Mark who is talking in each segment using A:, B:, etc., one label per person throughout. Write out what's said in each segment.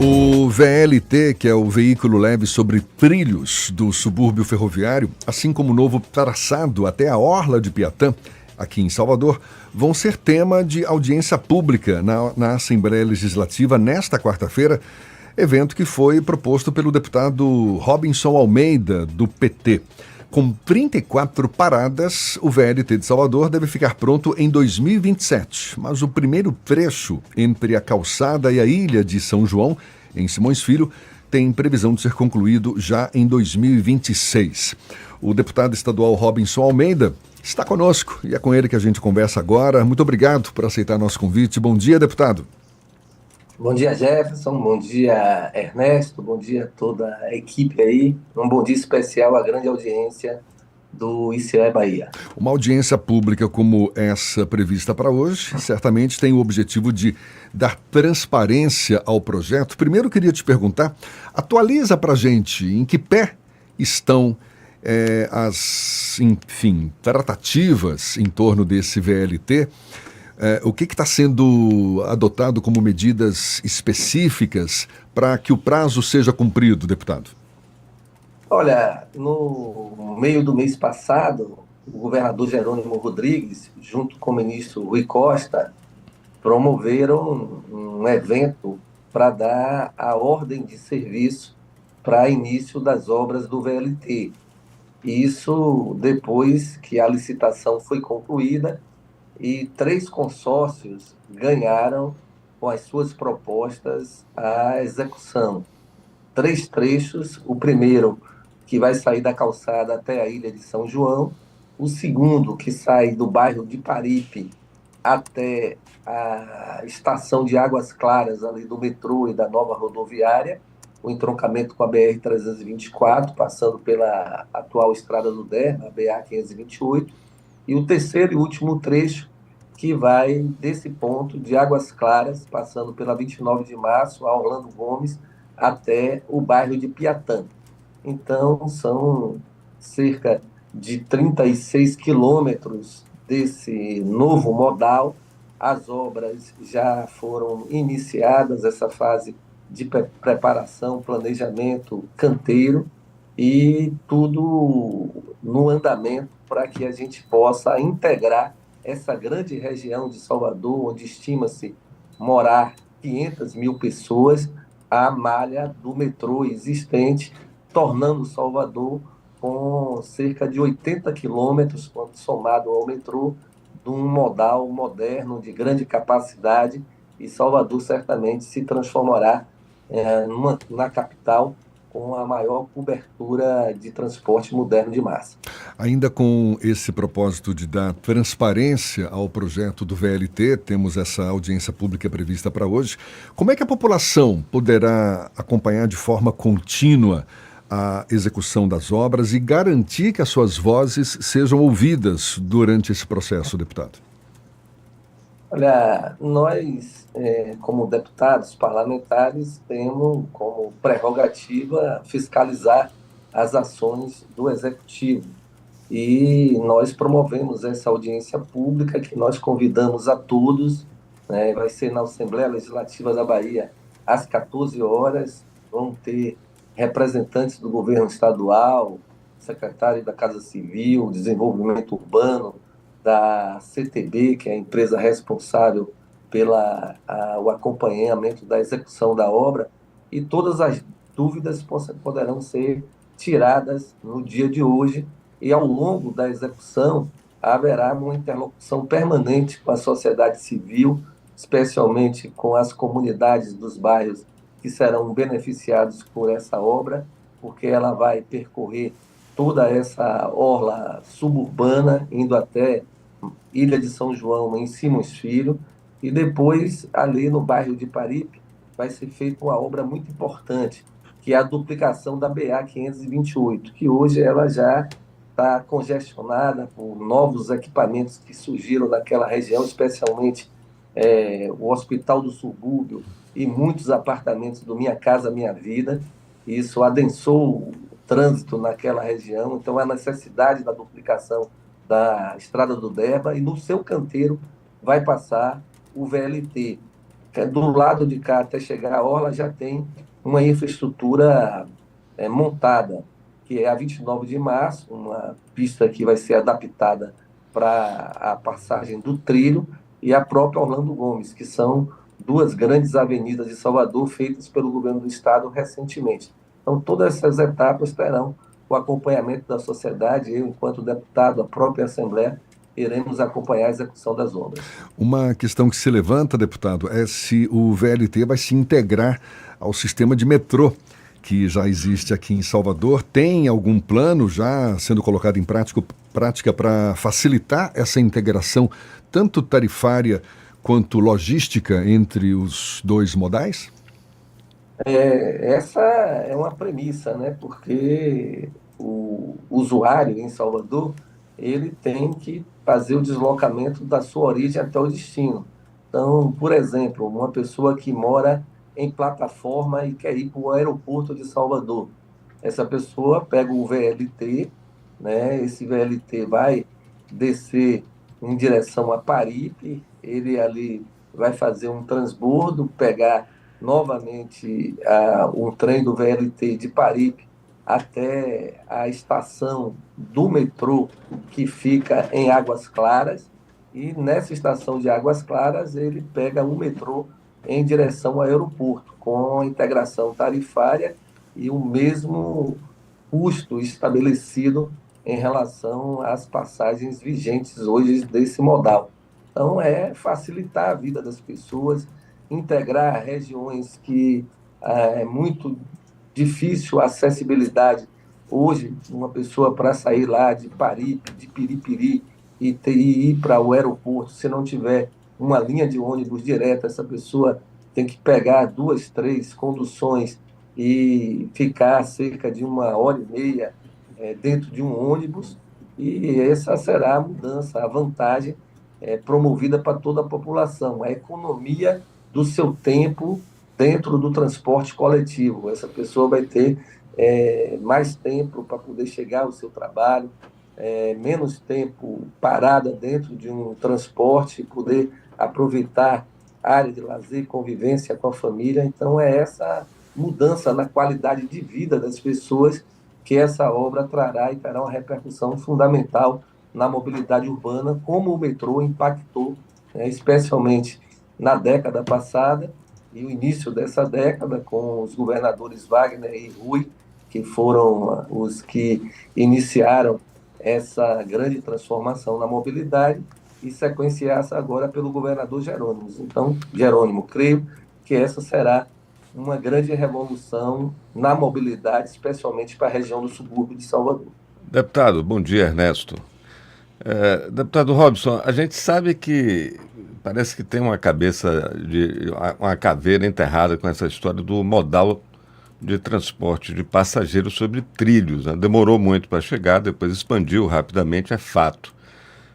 A: O VLT, que é o veículo leve sobre trilhos do subúrbio ferroviário, assim como o novo traçado até a Orla de Piatã, aqui em Salvador, vão ser tema de audiência pública na Assembleia Legislativa nesta quarta-feira, evento que foi proposto pelo deputado Robinson Almeida, do PT. Com 34 paradas, o VLT de Salvador deve ficar pronto em 2027, mas o primeiro trecho entre a calçada e a ilha de São João, em Simões Filho, tem previsão de ser concluído já em 2026. O deputado estadual Robinson Almeida está conosco e é com ele que a gente conversa agora. Muito obrigado por aceitar nosso convite. Bom dia, deputado.
B: Bom dia, Jefferson. Bom dia, Ernesto. Bom dia a toda a equipe aí. Um bom dia especial à grande audiência do ICE Bahia.
A: Uma audiência pública como essa prevista para hoje, certamente tem o objetivo de dar transparência ao projeto. Primeiro, queria te perguntar, atualiza para a gente em que pé estão tratativas em torno desse VLT. O que está sendo adotado como medidas específicas para que o prazo seja cumprido, deputado?
B: Olha, no meio do mês passado, o governador Jerônimo Rodrigues, junto com o ministro Rui Costa, promoveram um evento para dar a ordem de serviço para início das obras do VLT. Isso depois que a licitação foi concluída e 3 consórcios ganharam com as suas propostas a execução. 3 trechos, o primeiro que vai sair da calçada até a ilha de São João, o segundo que sai do bairro de Paripe até a estação de Águas Claras, ali do metrô e da nova rodoviária, o entroncamento com a BR-324, passando pela atual Estrada do Derba, a BA-528, e o terceiro e último trecho, que vai desse ponto de Águas Claras, passando pela 29 de março, a Orlando Gomes, até o bairro de Piatã. Então, são cerca de 36 quilômetros desse novo modal. As obras já foram iniciadas, essa fase de preparação, planejamento, canteiro, e tudo no andamento para que a gente possa integrar essa grande região de Salvador, onde estima-se morar 500 mil pessoas, à malha do metrô existente, tornando Salvador com cerca de 80 quilômetros, quando somado ao metrô, de um modal moderno de grande capacidade, e Salvador certamente se transformará na capital com a maior cobertura de transporte moderno de massa.
A: Ainda com esse propósito de dar transparência ao projeto do VLT, temos essa audiência pública prevista para hoje. Como é que a população poderá acompanhar de forma contínua a execução das obras e garantir que as suas vozes sejam ouvidas durante esse processo, deputado?
B: Olha, nós, como deputados parlamentares, temos como prerrogativa fiscalizar as ações do Executivo. E nós promovemos essa audiência pública que nós convidamos a todos, né? Vai ser na Assembleia Legislativa da Bahia às 14 horas, vão ter representantes do governo estadual, secretário da Casa Civil, Desenvolvimento Urbano, da CTB, que é a empresa responsável pelo acompanhamento da execução da obra, e todas as dúvidas poderão ser tiradas no dia de hoje, e ao longo da execução haverá uma interlocução permanente com a sociedade civil, especialmente com as comunidades dos bairros que serão beneficiados por essa obra, porque ela vai percorrer toda essa orla suburbana, indo até Ilha de São João, em Simões Filho, e depois, ali no bairro de Paripe, vai ser feita uma obra muito importante, que é a duplicação da BA-528, que hoje ela já está congestionada por novos equipamentos que surgiram naquela região, especialmente o Hospital do Subúrbio e muitos apartamentos do Minha Casa Minha Vida. Isso adensou o trânsito naquela região, então a necessidade da duplicação da Estrada do Derba, e no seu canteiro vai passar o VLT. que é do lado de cá até chegar à orla já tem uma infraestrutura montada, que é a 29 de março, uma pista que vai ser adaptada para a passagem do trilho, e a própria Orlando Gomes, que são duas grandes avenidas de Salvador feitas pelo governo do estado recentemente. Então, todas essas etapas terão o acompanhamento da sociedade. Eu, enquanto deputado, a própria Assembleia, iremos acompanhar a execução das obras.
A: Uma questão que se levanta, deputado, é se o VLT vai se integrar ao sistema de metrô que já existe aqui em Salvador. Tem algum plano já sendo colocado em prática para facilitar essa integração, tanto tarifária quanto logística, entre os dois modais?
B: Essa é uma premissa, né? Porque o usuário em Salvador, ele tem que fazer o deslocamento da sua origem até o destino. Então, por exemplo, uma pessoa que mora em Plataforma e quer ir para o aeroporto de Salvador, essa pessoa pega o VLT, né? Esse VLT vai descer em direção a Paripe, ele ali vai fazer um transbordo, pegar novamente um trem do VLT de Paripe até a estação do metrô que fica em Águas Claras, e nessa estação de Águas Claras ele pega o metrô em direção ao aeroporto, com a integração tarifária e o mesmo custo estabelecido em relação às passagens vigentes hoje desse modal. Então, é facilitar a vida das pessoas, integrar regiões que é muito difícil a acessibilidade. Hoje, uma pessoa para sair lá de Paripe, de Piripiri, e ir para o aeroporto, se não tiver uma linha de ônibus direta, essa pessoa tem que pegar duas, três conduções e ficar cerca de 1 hora e meia dentro de um ônibus, e essa será a mudança, a vantagem promovida para toda a população, a economia do seu tempo dentro do transporte coletivo. Essa pessoa vai ter mais tempo para poder chegar ao seu trabalho, menos tempo parada dentro de um transporte, poder aproveitar a área de lazer, convivência com a família. Então, é essa mudança na qualidade de vida das pessoas que essa obra trará, e terá uma repercussão fundamental na mobilidade urbana, como o metrô impactou, especialmente na década passada e o início dessa década, com os governadores Wagner e Rui, que foram os que iniciaram essa grande transformação na mobilidade, e sequenciasse agora pelo governador Jerônimo. Então, Jerônimo, creio que essa será uma grande revolução na mobilidade, especialmente para a região do subúrbio de Salvador.
C: Deputado, bom dia, Ernesto. Deputado Robson, a gente sabe que parece que tem uma uma caveira enterrada com essa história do modal de transporte de passageiros sobre trilhos, né? Demorou muito para chegar, depois expandiu rapidamente, é fato.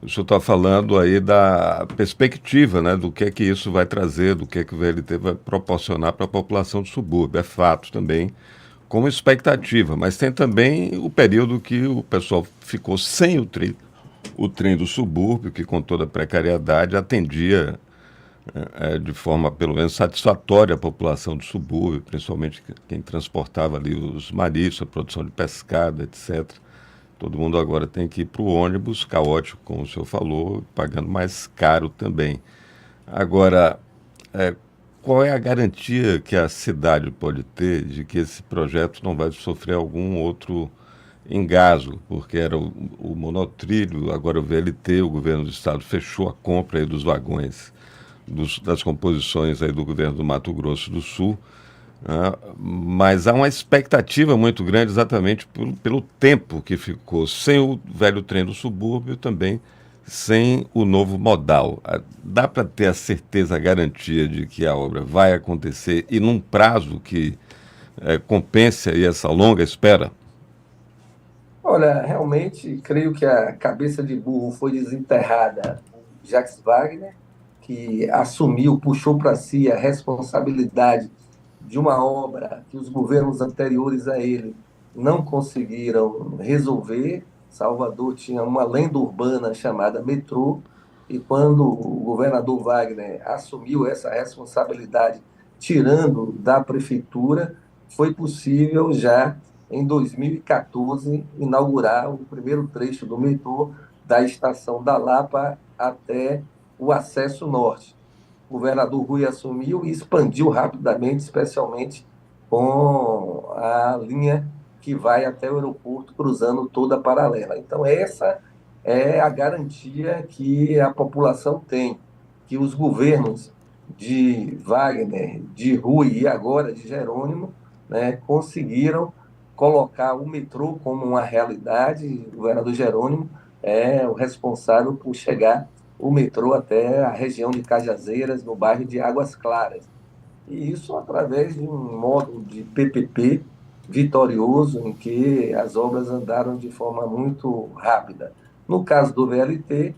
C: O senhor está falando aí da perspectiva, né, do que é que isso vai trazer, do que é que o VLT vai proporcionar para a população do subúrbio. É fato também, como expectativa, mas tem também o período que o pessoal ficou sem o trem do subúrbio, que com toda a precariedade atendia de forma pelo menos satisfatória a população do subúrbio, principalmente quem transportava ali os mariscos, a produção de pescado, etc. Todo mundo agora tem que ir para o ônibus, caótico, como o senhor falou, pagando mais caro também. Agora, qual é a garantia que a cidade pode ter de que esse projeto não vai sofrer algum outro engasgo? Porque era o monotrilho, agora o VLT, o governo do estado fechou a compra aí dos vagões, das composições aí do governo do Mato Grosso do Sul. Mas há uma expectativa muito grande exatamente pelo tempo que ficou sem o velho trem do subúrbio, também sem o novo modal. Dá para ter a certeza, a garantia de que a obra vai acontecer e num prazo que compense aí essa longa espera?
B: Olha, realmente creio que a cabeça de burro foi desenterrada por Jacques Wagner, que assumiu, puxou para si a responsabilidade de uma obra que os governos anteriores a ele não conseguiram resolver. Salvador tinha uma lenda urbana chamada metrô, e quando o governador Wagner assumiu essa responsabilidade, tirando da prefeitura, foi possível já em 2014 inaugurar o primeiro trecho do metrô da estação da Lapa até o acesso norte. O governador Rui assumiu e expandiu rapidamente, especialmente com a linha que vai até o aeroporto, cruzando toda a paralela. Então, essa é a garantia que a população tem, que os governos de Wagner, de Rui e agora de Jerônimo, né, conseguiram colocar o metrô como uma realidade. O governador Jerônimo é o responsável por chegar o metrô até a região de Cajazeiras, no bairro de Águas Claras. E isso através de um módulo de PPP vitorioso, em que as obras andaram de forma muito rápida. No caso do VLT,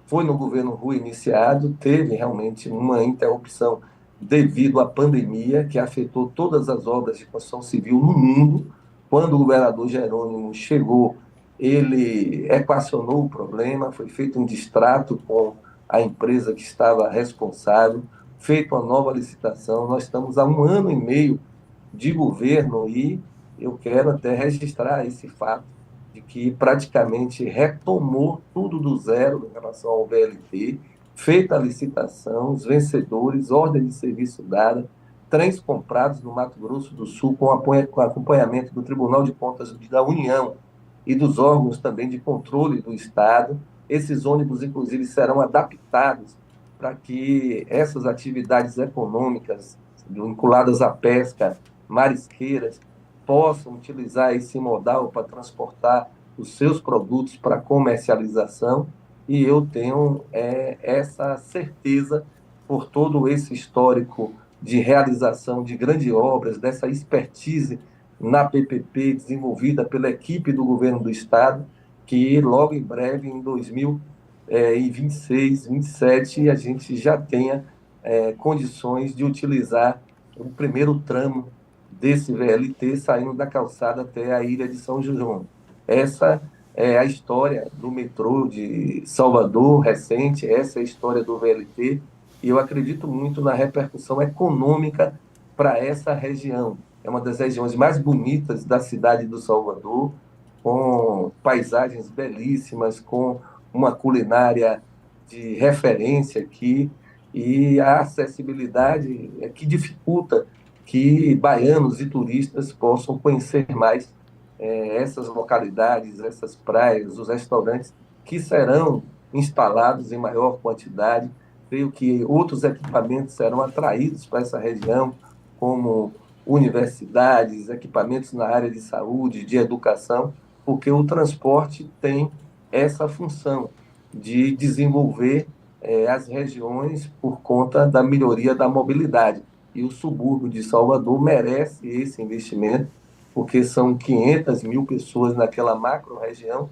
B: foi no governo Rui iniciado, teve realmente uma interrupção devido à pandemia, que afetou todas as obras de construção civil no mundo. Quando o governador Jerônimo chegou, ele equacionou o problema, foi feito um distrato com a empresa que estava responsável, feita uma nova licitação. Nós estamos há 1 ano e meio de governo e eu quero até registrar esse fato de que praticamente retomou tudo do zero em relação ao VLT, feita a licitação, os vencedores, ordem de serviço dada, trens comprados no Mato Grosso do Sul com acompanhamento do Tribunal de Contas da União e dos órgãos também de controle do Estado. Esses ônibus, inclusive, serão adaptados para que essas atividades econômicas vinculadas à pesca, marisqueiras, possam utilizar esse modal para transportar os seus produtos para comercialização. E eu tenho essa certeza, por todo esse histórico de realização de grandes obras, dessa expertise na PPP desenvolvida pela equipe do governo do Estado, que logo em breve, em 2026, 2027, a gente já tenha condições de utilizar o primeiro tramo desse VLT saindo da calçada até a ilha de São João. Essa é a história do metrô de Salvador recente, essa é a história do VLT, e eu acredito muito na repercussão econômica para essa região. É uma das regiões mais bonitas da cidade do Salvador, com paisagens belíssimas, com uma culinária de referência aqui, e a acessibilidade é que dificulta que baianos e turistas possam conhecer mais essas localidades, essas praias, os restaurantes que serão instalados em maior quantidade. Creio que outros equipamentos serão atraídos para essa região, como universidades, equipamentos na área de saúde, de educação, porque o transporte tem essa função de desenvolver as regiões por conta da melhoria da mobilidade. E o subúrbio de Salvador merece esse investimento, porque são 500 mil pessoas naquela macro-região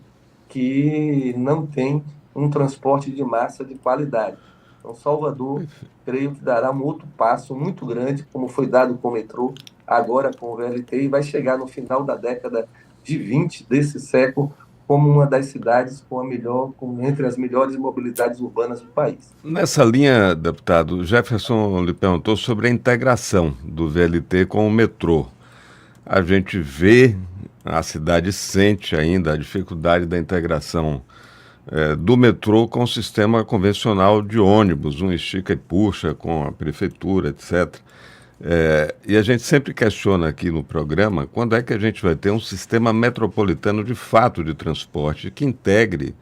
B: que não tem um transporte de massa de qualidade. Então, Salvador, creio que dará um outro passo muito grande, como foi dado com o metrô, agora com o VLT, e vai chegar no final da década de 20 desse século como uma das cidades entre as melhores mobilidades urbanas do país.
C: Nessa linha, deputado, Jefferson lhe perguntou sobre a integração do VLT com o metrô. A gente vê, a cidade sente ainda a dificuldade da integração do metrô com o sistema convencional de ônibus, um estica e puxa com a prefeitura, etc. E a gente sempre questiona aqui no programa quando é que a gente vai ter um sistema metropolitano de fato de transporte que integre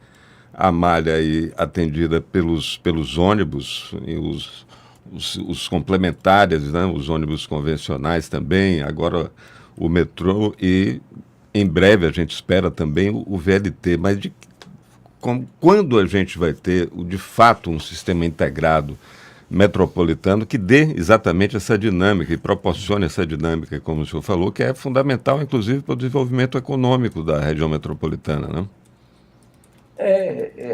C: a malha aí atendida pelos ônibus, e os complementares, né, os ônibus convencionais também, agora o metrô e em breve a gente espera também o VLT, mas quando a gente vai ter de fato um sistema integrado metropolitano que dê exatamente essa dinâmica e proporcione essa dinâmica, como o senhor falou, que é fundamental, inclusive, para o desenvolvimento econômico da região metropolitana, né?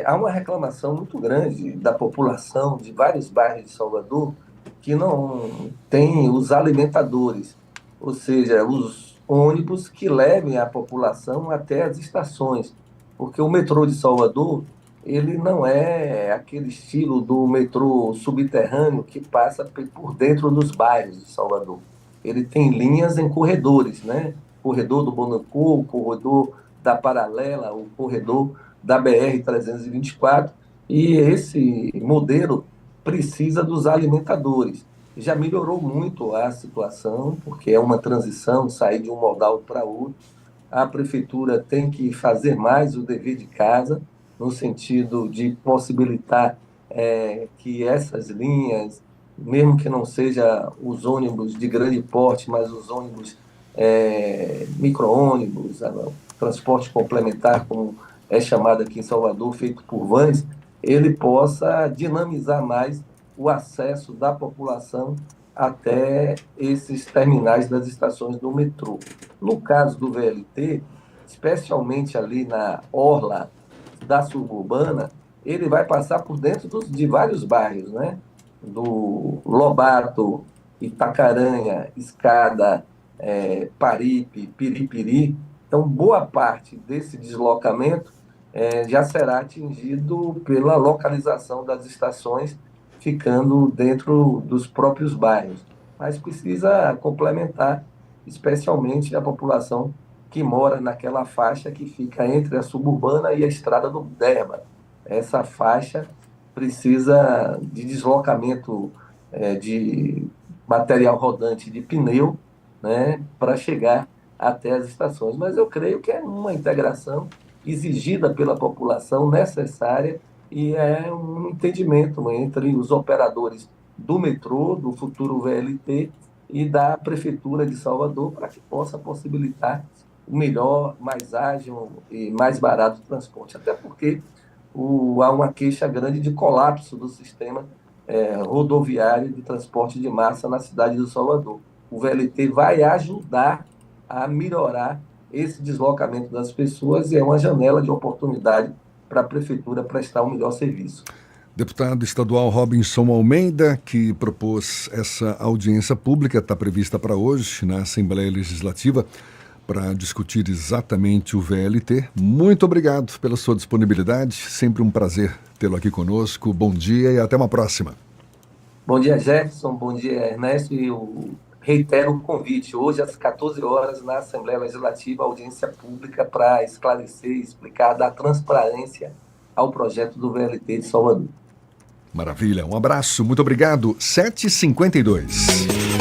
B: Há uma reclamação muito grande da população de vários bairros de Salvador que não tem os alimentadores, ou seja, os ônibus que levem a população até as estações, porque o metrô de Salvador ele não é aquele estilo do metrô subterrâneo que passa por dentro dos bairros de Salvador. Ele tem linhas em corredores, né? Corredor do Bonancourt, o corredor da Paralela, o corredor da BR-324, e esse modelo precisa dos alimentadores. Já melhorou muito a situação, porque é uma transição, sair de um modal para outro. A prefeitura tem que fazer mais o dever de casa, no sentido de possibilitar que essas linhas, mesmo que não seja os ônibus de grande porte, mas os ônibus micro-ônibus, transporte complementar, como é chamado aqui em Salvador, feito por vans, ele possa dinamizar mais o acesso da população até esses terminais das estações do metrô. No caso do VLT, especialmente ali na orla da suburbana, ele vai passar por dentro de vários bairros, né? Do Lobato, Itacaranha, Escada, Paripe, Piripiri. Então, boa parte desse deslocamento já será atingido pela localização das estações, ficando dentro dos próprios bairros. Mas precisa complementar, especialmente a população que mora naquela faixa que fica entre a suburbana e a estrada do Derba. Essa faixa precisa de deslocamento de material rodante de pneu, né, para chegar até as estações. Mas eu creio que é uma integração exigida pela população, necessária, e é um entendimento entre os operadores do metrô, do futuro VLT, e da Prefeitura de Salvador, para que possa possibilitar o melhor, mais ágil e mais barato transporte. Até porque há uma queixa grande de colapso do sistema rodoviário de transporte de massa na cidade de Salvador. O VLT vai ajudar a melhorar esse deslocamento das pessoas e é uma janela de oportunidade para a Prefeitura prestar um melhor serviço.
A: Deputado estadual Robinson Almeida, que propôs essa audiência pública, está prevista para hoje na Assembleia Legislativa, para discutir exatamente o VLT. Muito obrigado pela sua disponibilidade, sempre um prazer tê-lo aqui conosco. Bom dia e até uma próxima.
B: Bom dia, Jefferson, bom dia, Ernesto, e eu reitero o convite, hoje às 14 horas na Assembleia Legislativa, audiência pública para esclarecer e explicar, dar transparência ao projeto do VLT de Salvador.
A: Maravilha, um abraço, muito obrigado. 7h52.